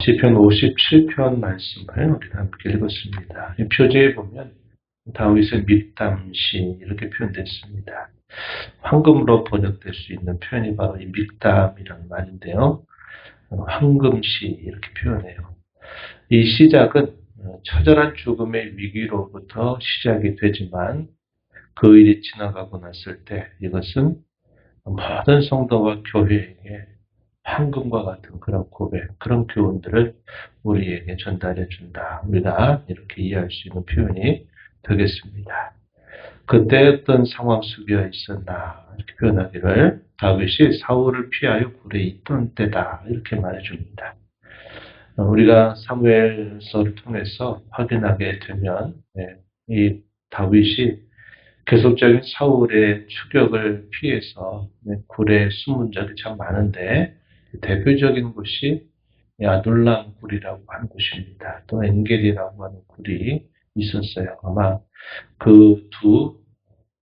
시편 57편 말씀을 우리가 함께 읽었습니다. 이 표제에 보면 다윗의 믹담시 이렇게 표현됐습니다. 황금으로 번역될 수 있는 표현이 바로 이 믹담이라는 말인데요. 황금시 이렇게 표현해요. 이 시작은 처절한 죽음의 위기로부터 시작이 되지만 그 일이 지나가고 났을 때 이것은 모든 성도와 교회에게 황금과 같은 그런 고백, 그런 교훈들을 우리에게 전달해 준다. 우리가 이렇게 이해할 수 있는 표현이 되겠습니다. 그때 어떤 상황 속에 있었나 이렇게 표현하기를 다윗이 사울을 피하여 굴에 있던 때다 이렇게 말해줍니다. 우리가 사무엘서를 통해서 확인하게 되면 이 다윗이 계속적인 사울의 추격을 피해서 굴에 숨은 적이 참 많은데 대표적인 곳이 아둘람 굴이라고 하는 곳입니다. 또 엔겔이라고 하는 굴이 있었어요. 아마 그 두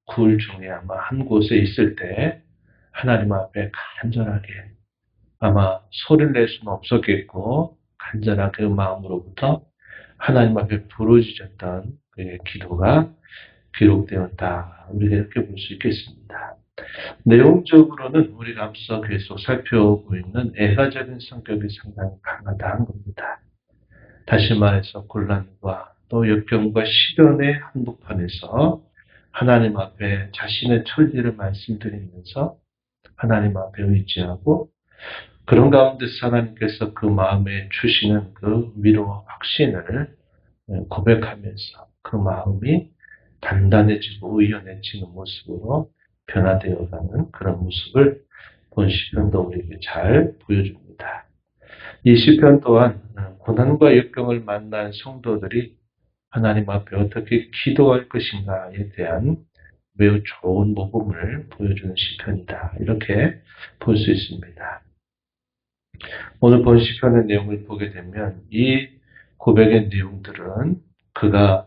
굴 중에 아마 한 곳에 있을 때 하나님 앞에 간절하게 아마 소리를 낼 수는 없었겠고 간절하게 그 마음으로부터 하나님 앞에 부르짖었던 그의 기도가 기록되었다. 우리가 이렇게 볼 수 있겠습니다. 내용적으로는 우리가 앞서 계속 살펴보고 있는 애가적인 성격이 상당히 강하다는 겁니다. 다시 말해서 곤란과 또 역경과 시련의 한복판에서 하나님 앞에 자신의 처지를 말씀드리면서 하나님 앞에 의지하고 그런 가운데서 하나님께서 그 마음에 주시는 그 위로와 확신을 고백하면서 그 마음이 단단해지고 의연해지는 모습으로 변화되어가는 그런 모습을 본 시편도 우리에게 잘 보여줍니다. 이 시편 또한 고난과 역경을 만난 성도들이 하나님 앞에 어떻게 기도할 것인가에 대한 매우 좋은 모범을 보여주는 시편이다. 이렇게 볼 수 있습니다. 오늘 본 시편의 내용을 보게 되면 이 고백의 내용들은 그가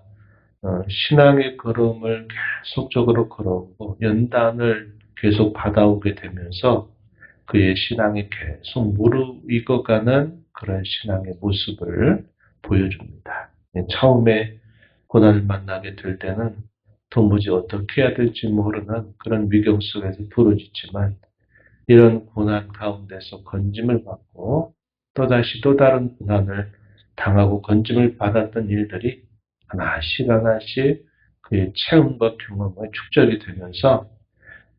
신앙의 걸음을 계속적으로 걸어오고 연단을 계속 받아오게 되면서 그의 신앙이 계속 무르익어가는 그런 신앙의 모습을 보여줍니다. 처음에 고난을 만나게 될 때는 도무지 어떻게 해야 될지 모르는 그런 위경 속에서 부르짖지만 이런 고난 가운데서 건짐을 받고 또다시 또 다른 고난을 당하고 건짐을 받았던 일들이 하나씩 그의 체험과 경험의 축적이 되면서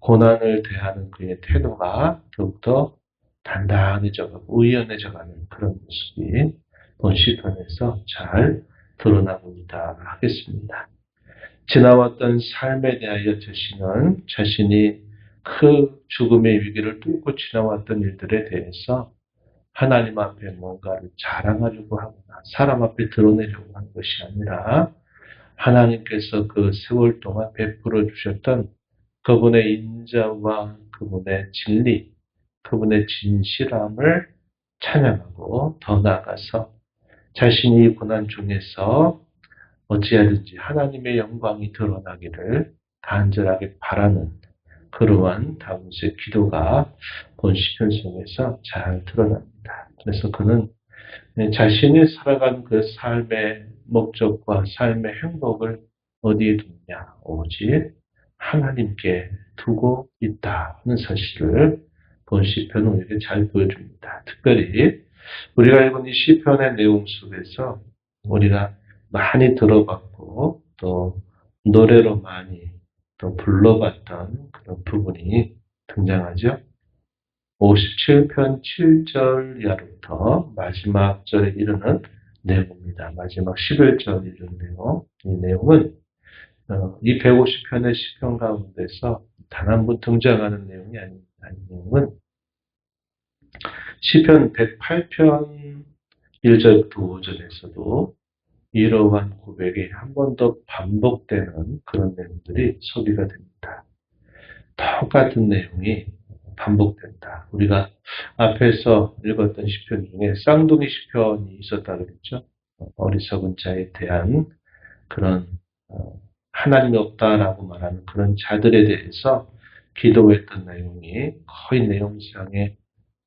고난을 대하는 그의 태도가 더욱더 단단해져가고 의연해져가는 그런 모습이 본 시편에서 잘 드러나봅니다 하겠습니다. 지나왔던 삶에 대하여 자신은 자신이 그 죽음의 위기를 뚫고 지나왔던 일들에 대해서 하나님 앞에 뭔가를 자랑하려고 하거나 사람 앞에 드러내려고 하는 것이 아니라 하나님께서 그 세월 동안 베풀어 주셨던 그분의 인자와 그분의 진리, 그분의 진실함을 찬양하고 더 나아가서 자신이 고난 중에서 어찌하든지 하나님의 영광이 드러나기를 간절하게 바라는 그러한 다윗의 기도가 본 시편 속에서 잘 드러납니다. 그래서 그는 자신이 살아간 그 삶의 목적과 삶의 행복을 어디에 두느냐? 오직 하나님께 두고 있다는 사실을 본 시편은 우리에게 잘 보여줍니다. 특별히 우리가 읽은 이 시편의 내용 속에서 우리가 많이 들어봤고 또 노래로 많이 또 불러봤던 그런 부분이 등장하죠. 57편 7절 이하부터 마지막 절에 이르는 내용입니다. 마지막 11절에 이르는 내용. 이 내용은 이 150편의 시편 가운데서 단 한 번 등장하는 내용이 아닙니다. 이 내용은 시편 108편 1절부터 5절에서도 이러한 고백이 한 번 더 반복되는 그런 내용들이 소비가 됩니다. 똑같은 내용이 반복된다. 우리가 앞에서 읽었던 시편 중에 쌍둥이 시편이 있었다 그랬죠. 어리석은 자에 대한 그런 하나님이 없다라고 말하는 그런 자들에 대해서 기도했던 내용이 거의 내용상의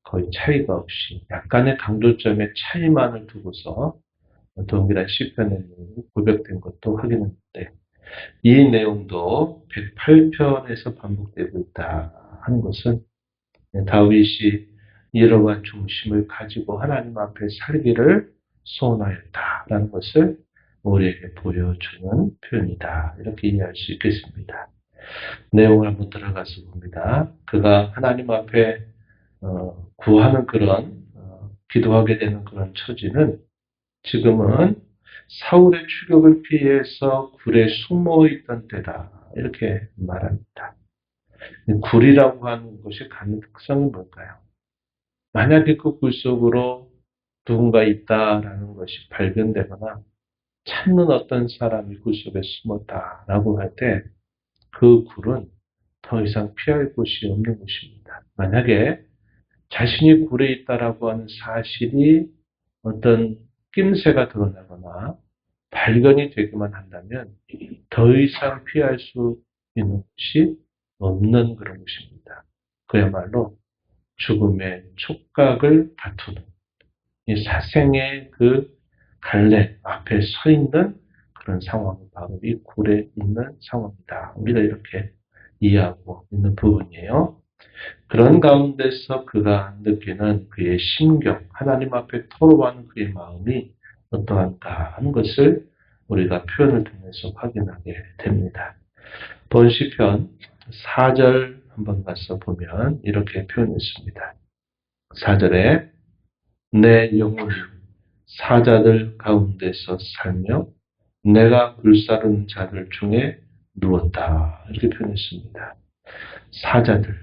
거의 차이가 없이 약간의 강조점의 차이만을 두고서 동일한 시편의 내용이 고백된 것도 확인했는데 이 내용도 108편에서 반복되고 있다 하는 것은 다윗이 이러한 중심을 가지고 하나님 앞에 살기를 소원하였다라는 것을 우리에게 보여주는 표현이다. 이렇게 이해할 수 있겠습니다. 내용을 한번 들어가서 봅니다. 그가 하나님 앞에 구하는 그런 기도하게 되는 그런 처지는 지금은 사울의 추격을 피해서 굴에 숨어 있던 때다. 이렇게 말합니다. 굴이라고 하는 것이 갖는 특성이 뭘까요? 만약에 그 굴 속으로 누군가 있다라는 것이 발견되거나 찾는 어떤 사람이 굴 속에 숨었다라고 할 때 그 굴은 더 이상 피할 곳이 없는 곳입니다. 만약에 자신이 굴에 있다라고 하는 사실이 어떤 낌새가 드러나거나 발견이 되기만 한다면 더 이상 피할 수 있는 곳이 없는 그런 곳입니다. 그야말로 죽음의 촉각을 다투는 이 사생의 그 갈래 앞에 서 있는 그런 상황이 바로 이 굴에 있는 상황이다. 우리가 이렇게 이해하고 있는 부분이에요. 그런 가운데서 그가 느끼는 그의 심경, 하나님 앞에 토로하는 그의 마음이 어떠한가 하는 것을 우리가 표현을 통해서 확인하게 됩니다. 번시편 4절 한번 가서 보면 이렇게 표현했습니다. 4절에 내 영혼이 사자들 가운데서 살며 내가 불사른 자들 중에 누웠다. 이렇게 표현했습니다. 사자들,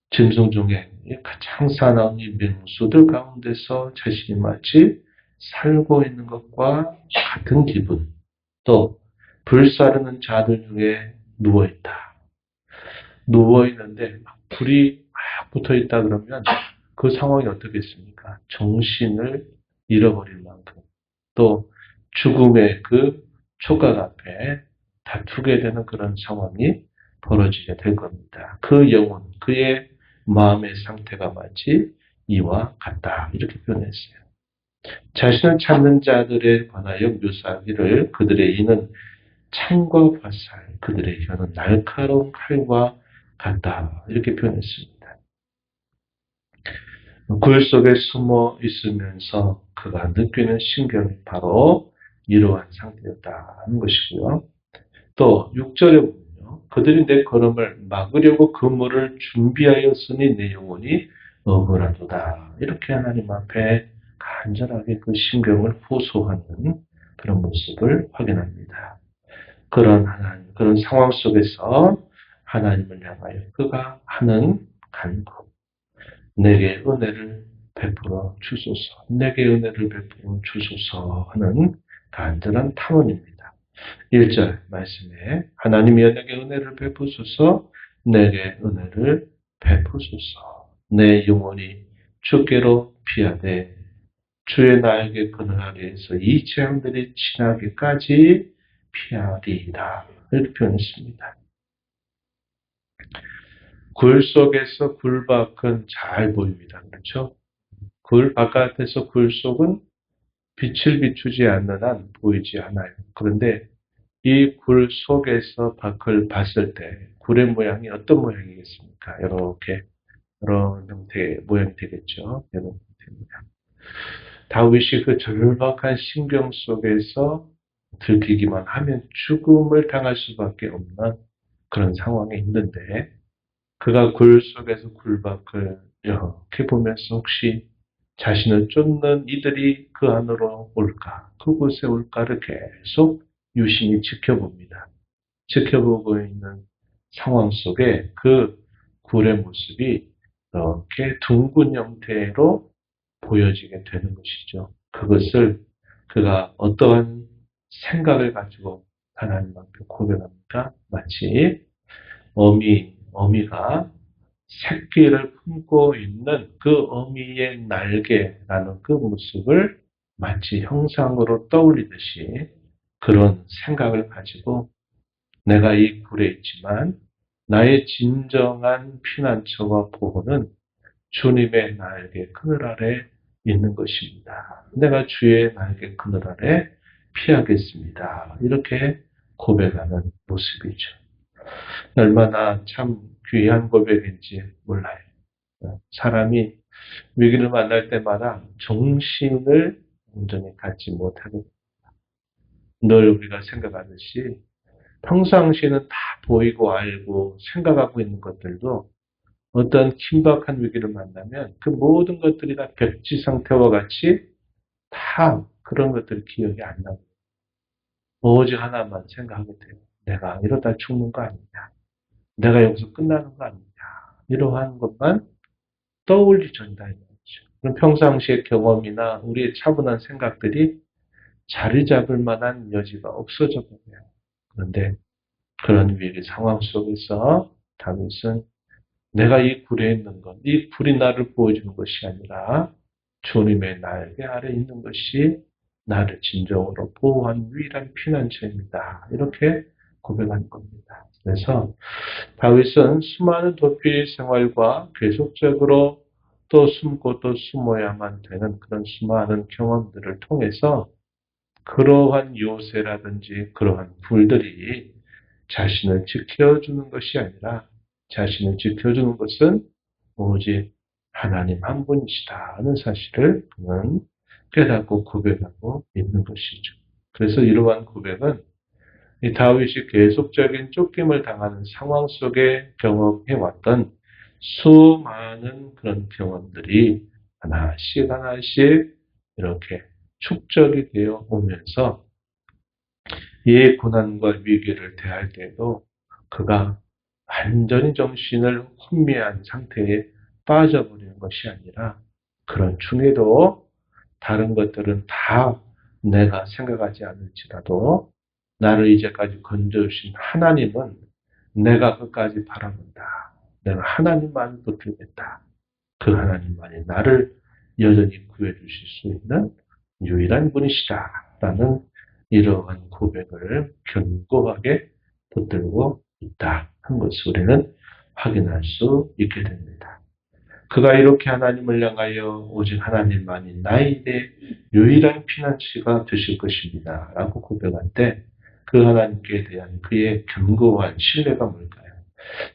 짐승 중에 가장 사나운 이 맹수들 가운데서 자신이 마치 살고 있는 것과 같은 기분, 또 불사르는 자들 중에 누워있다. 누워있는데 불이 막 붙어있다 그러면 그 상황이 어떻겠습니까? 정신을 잃어버릴 만큼 또 죽음의 그 촉각 앞에 다투게 되는 그런 상황이 벌어지게 될 겁니다. 그 영혼, 그의 마음의 상태가 마치 이와 같다. 이렇게 표현했어요. 자신을 찾는 자들에 관하여 묘사하기를 그들의 이는 창과 화살, 그들의 혀는 날카로운 칼과 같다. 이렇게 표현했습니다. 굴 속에 숨어 있으면서 그가 느끼는 심경이 바로 이러한 상태였다는 것이고요. 또 6절에 보면요. 그들이 내 걸음을 막으려고 그물을 준비하였으니 내 영혼이 억울하도다. 이렇게 하나님 앞에 간절하게 그 심경을 호소하는 그런 모습을 확인합니다. 그런 상황 속에서 하나님을 향하여 그가 하는 간구. 내게 은혜를 베풀어 주소서. 내게 은혜를 베풀어 주소서 하는 간절한 탐원입니다. 1절 말씀에 하나님이여 내게 은혜를 베푸소서. 내게 은혜를 베푸소서. 내 영혼이 주께로 피하되 주의 나에게 그늘 아래에서 이 재앙들이 지나기까지 피하리이다. 이렇게 표현했습니다. 굴 속에서 굴밖은 잘 보입니다. 그렇죠? 굴 바깥에서 굴 속은 빛을 비추지 않는 한 보이지 않아요. 그런데 이 굴 속에서 밖을 봤을 때 굴의 모양이 어떤 모양이겠습니까? 이렇게 이런 형태의 모양이 되겠죠. 이런 형태의 모양. 다윗이 그 절박한 심경 속에서 들키기만 하면 죽음을 당할 수밖에 없는 그런 상황에 있는데 그가 굴 속에서 굴 밖을 이렇게 보면서 혹시 자신을 쫓는 이들이 그 안으로 올까, 그곳에 올까를 계속 유심히 지켜봅니다. 지켜보고 있는 상황 속에 그 굴의 모습이 이렇게 둥근 형태로 보여지게 되는 것이죠. 그것을 그가 어떠한 생각을 가지고 하나님 앞에 고백합니까? 마치 어미가 새끼를 품고 있는 그 어미의 날개라는 그 모습을 마치 형상으로 떠올리듯이 그런 생각을 가지고 내가 이 굴에 있지만 나의 진정한 피난처와 보호는 주님의 날개 그늘 아래 있는 것입니다. 내가 주의 날개 그늘 아래 피하겠습니다. 이렇게 고백하는 모습이죠. 얼마나 참 귀한 고백인지 몰라요. 사람이 위기를 만날 때마다 정신을 온전히 갖지 못하게 늘 우리가 생각하듯이 평상시에는 다 보이고 알고 생각하고 있는 것들도 어떤 긴박한 위기를 만나면 그 모든 것들이 다 백지 상태와 같이 다 그런 것들이 기억이 안 나고 오직 하나만 생각하게 돼요. 내가 이러다 죽는 거 아니냐. 내가 여기서 끝나는 거 아니냐. 이러한 것만 떠올리 전다. 그럼 평상시의 경험이나 우리의 차분한 생각들이 자리 잡을 만한 여지가 없어져 버려요. 그런데 그런 위기 상황 속에서 다윗은 내가 이 굴에 있는 것, 이 굴이 나를 보여주는 것이 아니라 주님의 날개 아래 있는 것이 나를 진정으로 보호한 유일한 피난처입니다. 이렇게 고백한 겁니다. 그래서 다윗은 수많은 도피 생활과 계속적으로 또 숨고 또 숨어야만 되는 그런 수많은 경험들을 통해서 그러한 요새라든지 그러한 불들이 자신을 지켜주는 것이 아니라 자신을 지켜주는 것은 오직 하나님 한 분이시다 하는 사실을 그는 깨닫고 고백하고 있는 것이죠. 그래서 이러한 고백은 이 다윗이 계속적인 쫓김을 당하는 상황 속에 경험해왔던 수많은 그런 경험들이 하나씩 하나씩 이렇게 축적이 되어 오면서 이 고난과 위기를 대할 때에도 그가 완전히 정신을 혼미한 상태에 빠져버리는 것이 아니라 그런 중에도 다른 것들은 다 내가 생각하지 않을지라도 나를 이제까지 건져주신 하나님은 내가 끝까지 바라본다. 내가 하나님만 붙들겠다. 그 하나님만이 나를 여전히 구해주실 수 있는 유일한 분이시다. 라는 이러한 고백을 견고하게 붙들고 있다. 한 것을 우리는 확인할 수 있게 됩니다. 그가 이렇게 하나님을 향하여 오직 하나님만이 나의 유일한 피난처가 되실 것입니다. 라고 고백할 때 그 하나님께 대한 그의 견고한 신뢰가 뭘까요?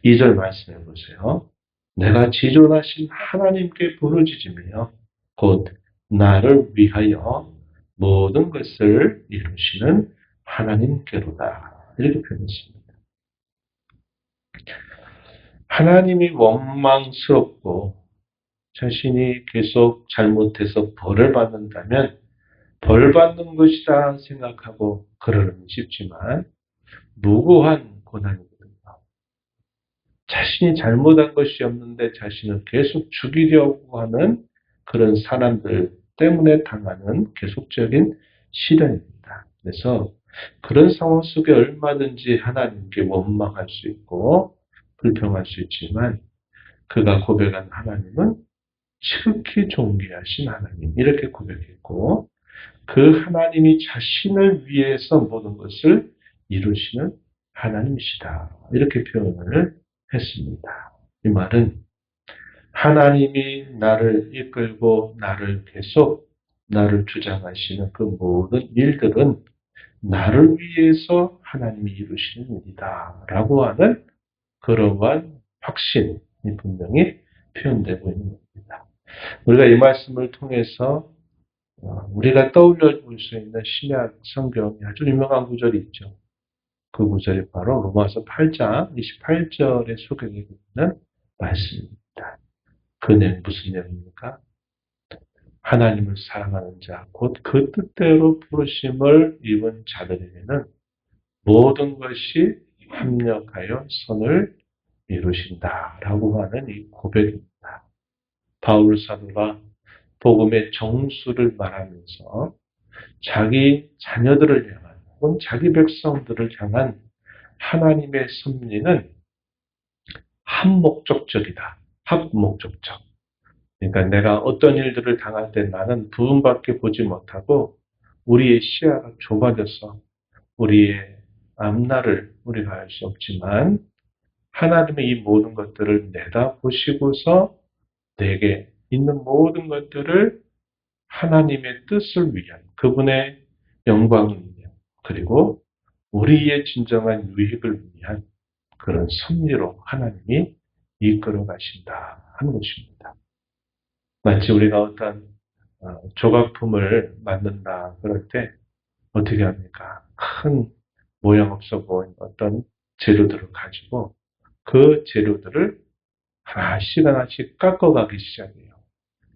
2절 말씀해 보세요. 내가 지존하신 하나님께 부르짖으며 곧 나를 위하여 모든 것을 이루시는 하나님께로다. 이렇게 표현했습니다. 하나님이 원망스럽고 자신이 계속 잘못해서 벌을 받는다면 벌 받는 것이다 생각하고 그러려니 쉽지만 무고한 고난이거든요. 자신이 잘못한 것이 없는데 자신을 계속 죽이려고 하는 그런 사람들 때문에 당하는 계속적인 시련입니다. 그래서 그런 상황 속에 얼마든지 하나님께 원망할 수 있고 불평할 수 있지만 그가 고백한 하나님은 지극히 존귀하신 하나님 이렇게 고백했고 그 하나님이 자신을 위해서 모든 것을 이루시는 하나님이시다. 이렇게 표현을 했습니다. 이 말은 하나님이 나를 이끌고 나를 계속 나를 주장하시는 그 모든 일들은 나를 위해서 하나님이 이루시는 일이다. 라고 하는 그러한 확신이 분명히 표현되고 있는 겁니다. 우리가 이 말씀을 통해서 우리가 떠올려 볼 수 있는 신약 성경에 아주 유명한 구절이 있죠. 그 구절이 바로 로마서 8장 28절에 소개되고 있는 말씀입니다. 그 내용 무슨 내용입니까? 하나님을 사랑하는 자, 곧 그 뜻대로 부르심을 입은 자들에게는 모든 것이 합력하여 선을 이루신다라고 하는 이 고백입니다. 바울 사도가 복음의 정수를 말하면서 자기 자녀들을 향한 혹은 자기 백성들을 향한 하나님의 섭리는 한목적적이다. 합목적적. 그러니까 내가 어떤 일들을 당할 때 나는 부분밖에 보지 못하고 우리의 시야가 좁아져서 우리의 앞날을 우리가 알 수 없지만 하나님의 이 모든 것들을 내다보시고서 내게 있는 모든 것들을 하나님의 뜻을 위한 그분의 영광을 위한 그리고 우리의 진정한 유익을 위한 그런 섭리로 하나님이 이끌어 가신다 하는 것입니다. 마치 우리가 어떤 조각품을 만든다 그럴 때 어떻게 합니까? 큰 모양 없어 보이는 어떤 재료들을 가지고 그 재료들을 하나씩 깎아가기 시작해요.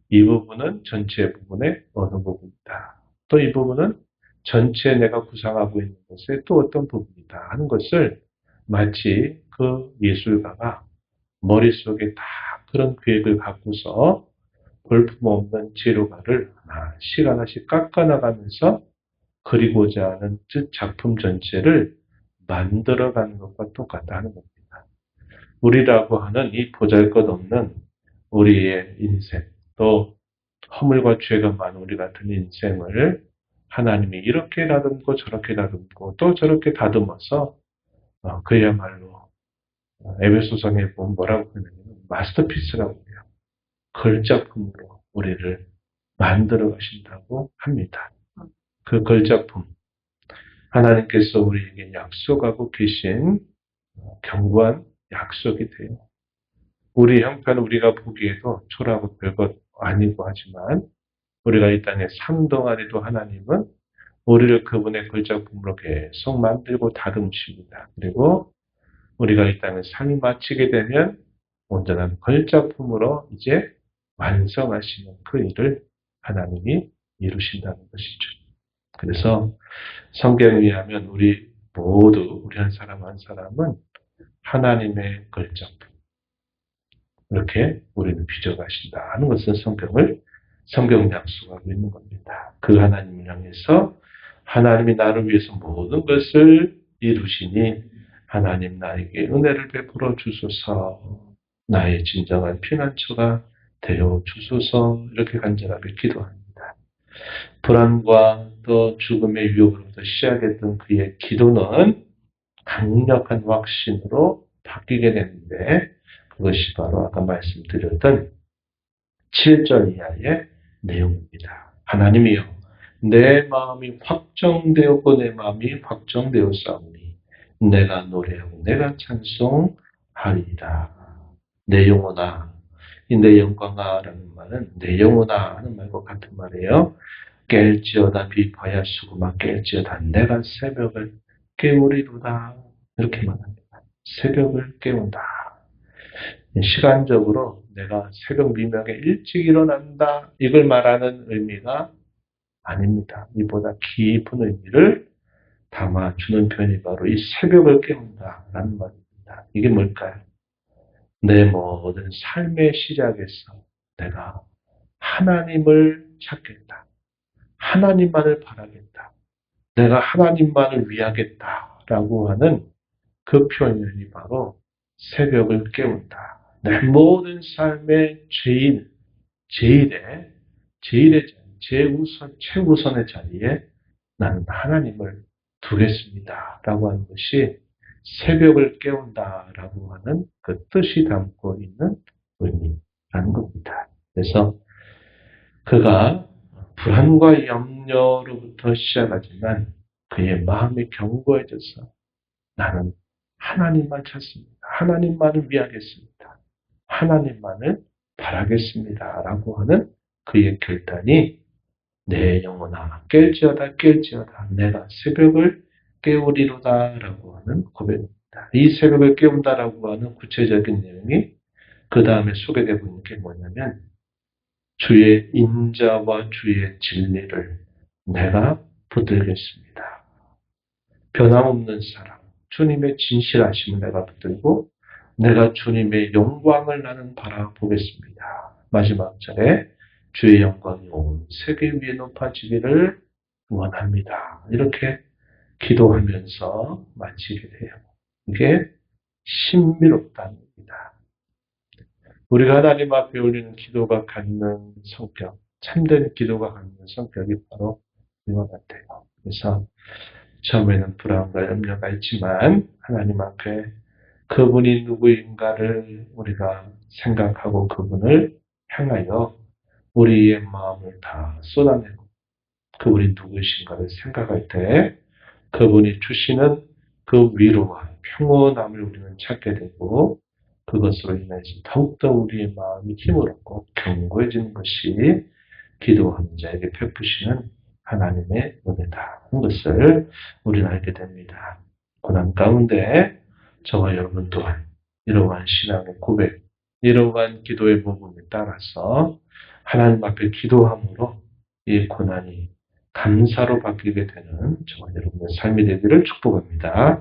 이 부분은 전체 부분의 어느 부분이다. 또 이 부분은 전체 내가 구상하고 있는 것의 또 어떤 부분이다 하는 것을 마치 그 예술가가 머릿속에 다 그런 계획을 갖고서 볼품없는 재료가를 하나씩 깎아나가면서 그리고자 하는 작품 전체를 만들어가는 것과 똑같다는 겁니다. 우리라고 하는 이 보잘것없는 우리의 인생, 또 허물과 죄가 많은 우리 같은 인생을 하나님이 이렇게 다듬고 저렇게 다듬고 또 저렇게 다듬어서 그야말로 에베소서에 보면 뭐라고 하냐면 마스터피스라고 해요. 걸작품으로 우리를 만들어 가신다고 합니다. 그 걸작품, 하나님께서 우리에게 약속하고 계신 견고한 약속이 돼요. 우리 형편은 우리가 보기에도 초라하고 별것 아니고 하지만 우리가 이 땅에 삶 동안에도 하나님은 우리를 그분의 걸작품으로 계속 만들고 다듬으십니다. 그리고 우리가 이 땅에 삶이 마치게 되면 온전한 걸작품으로 이제 완성하시는 그 일을 하나님이 이루신다는 것이죠. 그래서 성경에 의하면 우리 모두 우리 한 사람 한 사람은 하나님의 걸작품 이렇게 우리는 빚어가신다 하는 것은 성경 약속하고 있는 겁니다. 그 하나님을 향해서 하나님이 나를 위해서 모든 것을 이루시니 하나님 나에게 은혜를 베풀어 주소서 나의 진정한 피난처가 되어 주소서 이렇게 간절하게 기도합니다. 불안과 또 죽음의 위협으로부터 시작했던 그의 기도는 강력한 확신으로 바뀌게 되는데 그것이 바로 아까 말씀드렸던 7절 이하의 내용입니다. 하나님이여 내 마음이 확정되었고 내 마음이 확정되었사오니 내가 노래하고 내가 찬송하리라. 내 영혼아 이 내 영광아라는 말은 내 영혼아 하는 말과 같은 말이에요. 깰지어다 비파야 수고마 깰지어다 내가 새벽을 깨우리로다 이렇게 말합니다. 새벽을 깨운다. 시간적으로 내가 새벽 미명에 일찍 일어난다 이걸 말하는 의미가 아닙니다. 이보다 깊은 의미를 담아주는 표현이 바로 이 새벽을 깨운다라는 말입니다. 이게 뭘까요? 내 모든 삶의 시작에서 내가 하나님을 찾겠다. 하나님만을 바라겠다. 내가 하나님만을 위하겠다라고 하는 그 표현이 바로 새벽을 깨운다. 내 모든 삶의 제일의 자리, 최우선의 자리에 나는 하나님을 두겠습니다. 라고 하는 것이 새벽을 깨운다 라고 하는 그 뜻이 담고 있는 의미라는 겁니다. 그래서 그가 불안과 염려로부터 시작하지만 그의 마음이 견고해져서 나는 하나님만 찾습니다. 하나님만을 위하겠습니다. 하나님만을 바라겠습니다. 라고 하는 그의 결단이 내 영혼아 깰지어다 내가 새벽을 깨우리로다 라고 하는 고백입니다. 이 새벽을 깨운다라고 하는 구체적인 내용이 그 다음에 소개되고 있는 게 뭐냐면 주의 인자와 주의 진리를 내가 붙들겠습니다. 변함없는 사랑, 주님의 진실하심을 내가 붙들고 내가 주님의 영광을 나는 바라보겠습니다. 마지막 절에 주의 영광이 온 세계 위에 높아지기를 원합니다. 이렇게 기도하면서 마치게 돼요. 이게 신비롭다는 겁니다. 우리가 하나님 앞에 올리는 기도가 갖는 성격, 참된 기도가 갖는 성격이 바로 이와 같아요. 그래서 처음에는 불안과 염려가 있지만 하나님 앞에 그분이 누구인가를 우리가 생각하고 그분을 향하여 우리의 마음을 다 쏟아내고 그분이 누구이신가를 생각할 때 그분이 주시는 그 위로와 평온함을 우리는 찾게 되고 그것으로 인해서 더욱더 우리의 마음이 힘을 얻고 견고해지는 것이 기도하는 자에게 베푸시는 하나님의 은혜다 하는 것을 우리는 알게 됩니다. 고난 가운데 저와 여러분 또한 이러한 신앙의 고백, 이러한 기도의 모범에 따라서 하나님 앞에 기도함으로 이 고난이 감사로 바뀌게 되는 저와 여러분의 삶이 되기를 축복합니다.